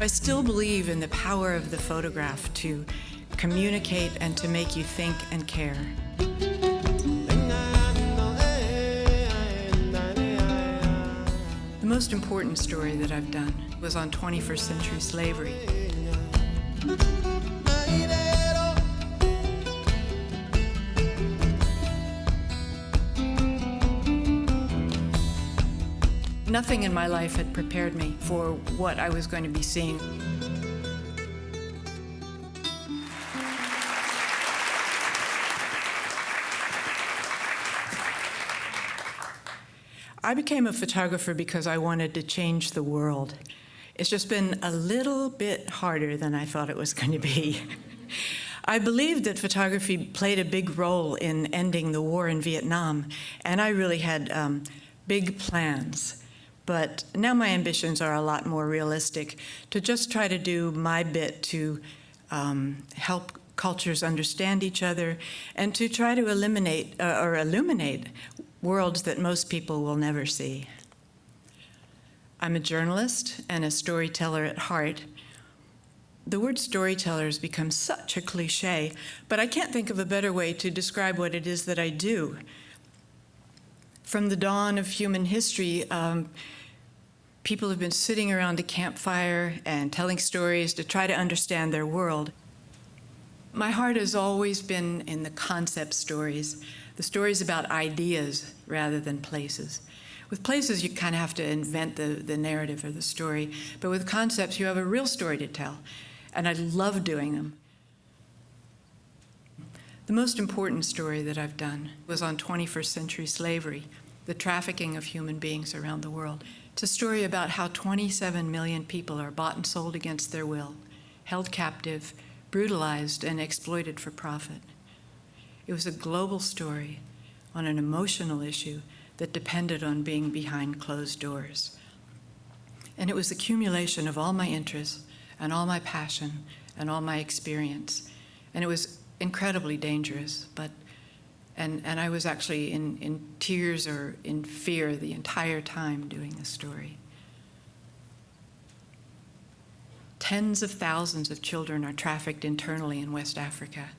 I still believe in the power of the photograph to communicate and to make you think and care. The most important story that I've done was on 21st century slavery. Nothing in my life had prepared me for what I was going to be seeing. I became a photographer because I wanted to change the world. It's just been a little bit harder than I thought it was going to be. I believed that photography played a big role in ending the war in Vietnam, and I really had big plans. But now my ambitions are a lot more realistic, to just try to do my bit to help cultures understand each other and to try to eliminate or illuminate worlds that most people will never see. I'm a journalist and a storyteller at heart. The word storyteller has become such a cliche, but I can't think of a better way to describe what it is that I do. From the dawn of human history, people have been sitting around a campfire and telling stories to try to understand their world. My heart has always been in the concept stories, the stories about ideas rather than places. With places, you kind of have to invent the narrative or the story, but with concepts, you have a real story to tell, and I love doing them. The most important story that I've done was on 21st century slavery, the trafficking of human beings around the world. It's a story about how 27 million people are bought and sold against their will, held captive, brutalized, and exploited for profit. It was a global story on an emotional issue that depended on being behind closed doors. And it was the accumulation of all my interests and all my passion and all my experience. And it was incredibly dangerous, and I was actually in tears or in fear the entire time doing this story. Tens of thousands of children are trafficked internally in West Africa.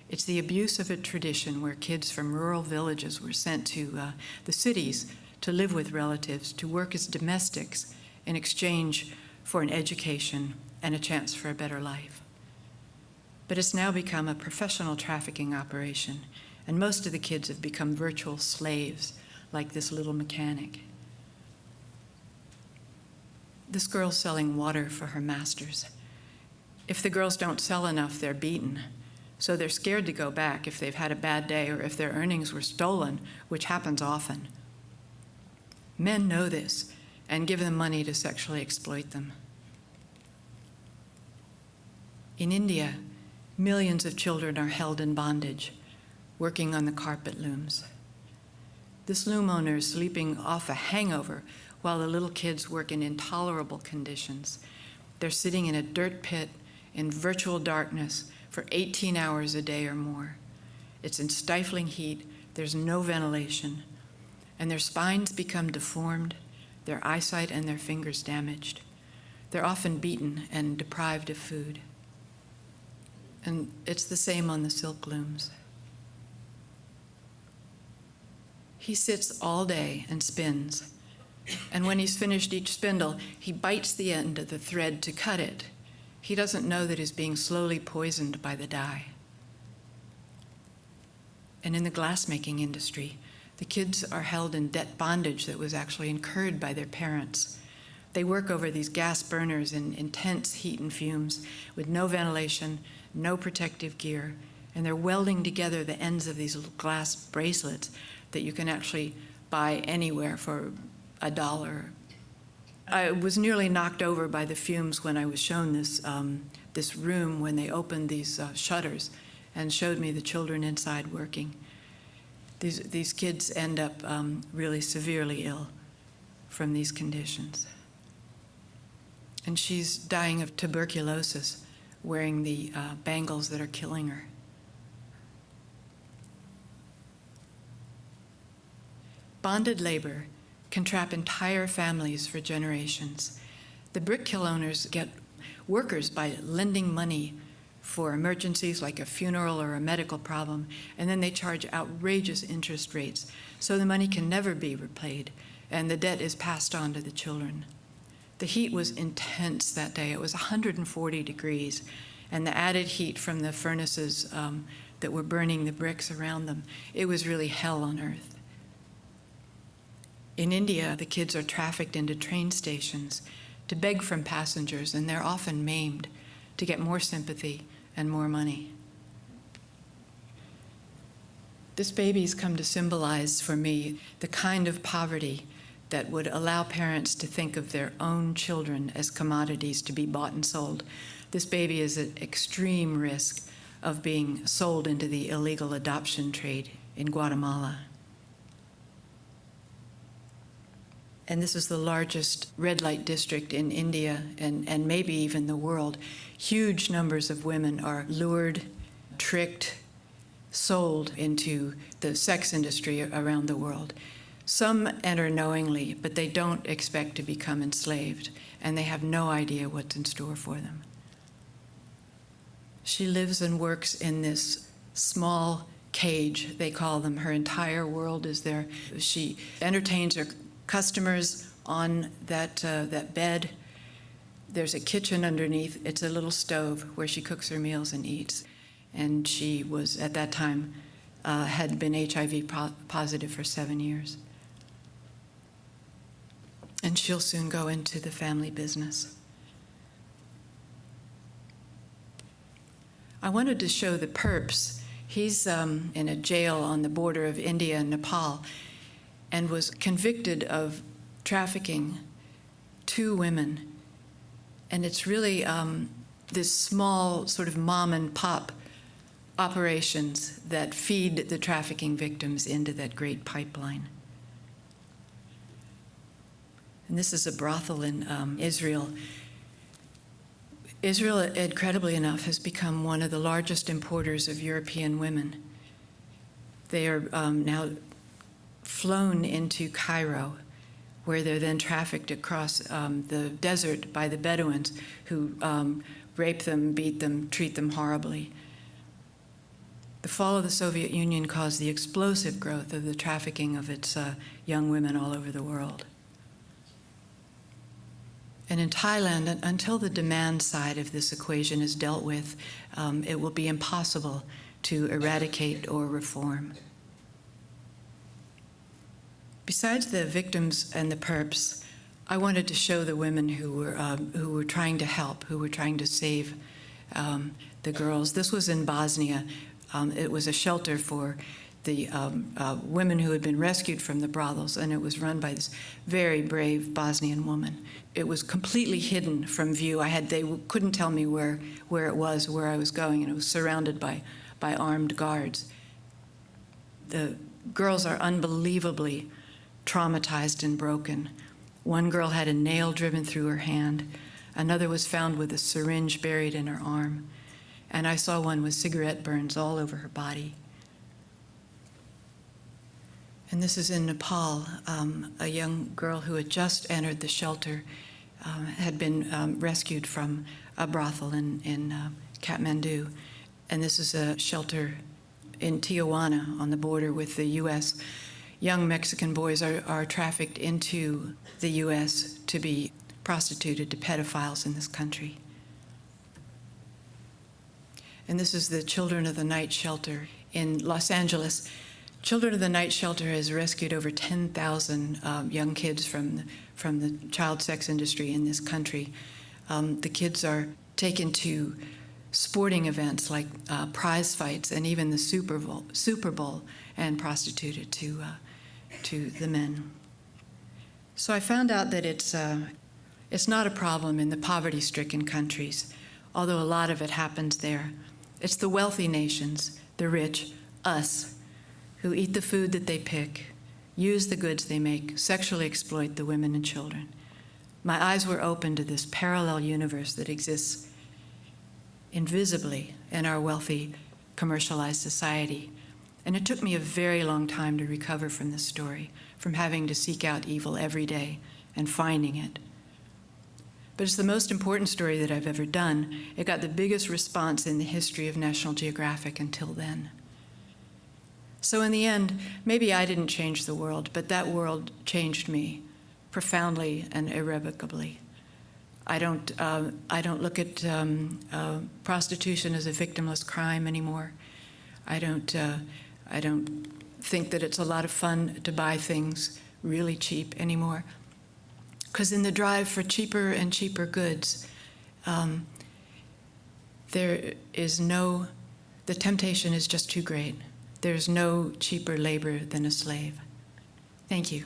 It's the abuse of a tradition where kids from rural villages were sent to the cities to live with relatives, to work as domestics in exchange for an education and a chance for a better life. But it's now become a professional trafficking operation, and most of the kids have become virtual slaves, like this little mechanic. This girl's selling water for her masters. If the girls don't sell enough, they're beaten. So they're scared to go back if they've had a bad day or if their earnings were stolen, which happens often. Men know this and give them money to sexually exploit them. In India, millions of children are held in bondage, working on the carpet looms. This loom owner is sleeping off a hangover while the little kids work in intolerable conditions. They're sitting in a dirt pit in virtual darkness for 18 hours a day or more. It's in stifling heat, there's no ventilation, and their spines become deformed, their eyesight and their fingers damaged. They're often beaten and deprived of food. And it's the same on the silk looms. He sits all day and spins, and when he's finished each spindle, he bites the end of the thread to cut it. He doesn't know that he's being slowly poisoned by the dye. And in the glassmaking industry, the kids are held in debt bondage that was actually incurred by their parents. They work over these gas burners in intense heat and fumes with no ventilation, no protective gear, and they're welding together the ends of these little glass bracelets that you can actually buy anywhere for $1. I was nearly knocked over by the fumes when I was shown this room when they opened these shutters and showed me the children inside working. These kids end up really severely ill from these conditions. And she's dying of tuberculosis, wearing the bangles that are killing her. Bonded labor can trap entire families for generations. The brick kiln owners get workers by lending money for emergencies like a funeral or a medical problem, and then they charge outrageous interest rates, so the money can never be repaid, and the debt is passed on to the children. The heat was intense that day. It was 140 degrees, and the added heat from the furnaces that were burning the bricks around them, it was really hell on earth. In India, the kids are trafficked into train stations to beg from passengers, and they're often maimed to get more sympathy and more money. This baby's come to symbolize for me the kind of poverty that would allow parents to think of their own children as commodities to be bought and sold. This baby is at extreme risk of being sold into the illegal adoption trade in Guatemala. And this is the largest red light district in India and maybe even the world. Huge numbers of women are lured, tricked, sold into the sex industry around the world. Some enter knowingly, but they don't expect to become enslaved, and they have no idea what's in store for them. She lives and works in this small cage, they call them. Her entire world is there. She entertains her customers on that bed. There's a kitchen underneath. It's a little stove where she cooks her meals and eats. And she was, at that time, had been HIV positive for 7 years. And she'll soon go into the family business. I wanted to show the perps. He's in a jail on the border of India and Nepal and was convicted of trafficking 2 women. And it's really this small sort of mom and pop operations that feed the trafficking victims into that great pipeline. And this is a brothel in Israel. Israel, incredibly enough, has become one of the largest importers of European women. They are now flown into Cairo, where they're then trafficked across the desert by the Bedouins, who rape them, beat them, treat them horribly. The fall of the Soviet Union caused the explosive growth of the trafficking of its young women all over the world. And in Thailand, until the demand side of this equation is dealt with, it will be impossible to eradicate or reform. Besides the victims and the perps, I wanted to show the women who were trying to help, who were trying to save the girls. This was in Bosnia. It was a shelter for the women who had been rescued from the brothels, and it was run by this very brave Bosnian woman. It was completely hidden from view. They couldn't tell me where it was, where I was going, and it was surrounded by armed guards. The girls are unbelievably traumatized and broken. One girl had a nail driven through her hand. Another was found with a syringe buried in her arm. And I saw one with cigarette burns all over her body. And this is in Nepal. A young girl who had just entered the shelter had been rescued from a brothel in Kathmandu. And this is a shelter in Tijuana on the border with the U.S. Young Mexican boys are trafficked into the U.S. to be prostituted to pedophiles in this country. And this is the Children of the Night shelter in Los Angeles. Children of the Night shelter has rescued over 10,000 young kids from the child sex industry in this country. The kids are taken to sporting events like prize fights and even the Super Bowl and prostituted to the men. So I found out that it's not a problem in the poverty-stricken countries, although a lot of it happens there. It's the wealthy nations, the rich, us, who eat the food that they pick, use the goods they make, sexually exploit the women and children. My eyes were opened to this parallel universe that exists invisibly in our wealthy, commercialized society. And it took me a very long time to recover from this story, from having to seek out evil every day and finding it. but it's the most important story that I've ever done. It got the biggest response in the history of National Geographic until then. So in the end, maybe I didn't change the world, but that world changed me profoundly and irrevocably. I don't look at prostitution as a victimless crime anymore. I don't think that it's a lot of fun to buy things really cheap anymore. Because in the drive for cheaper and cheaper goods, the temptation is just too great. There's no cheaper labor than a slave. Thank you.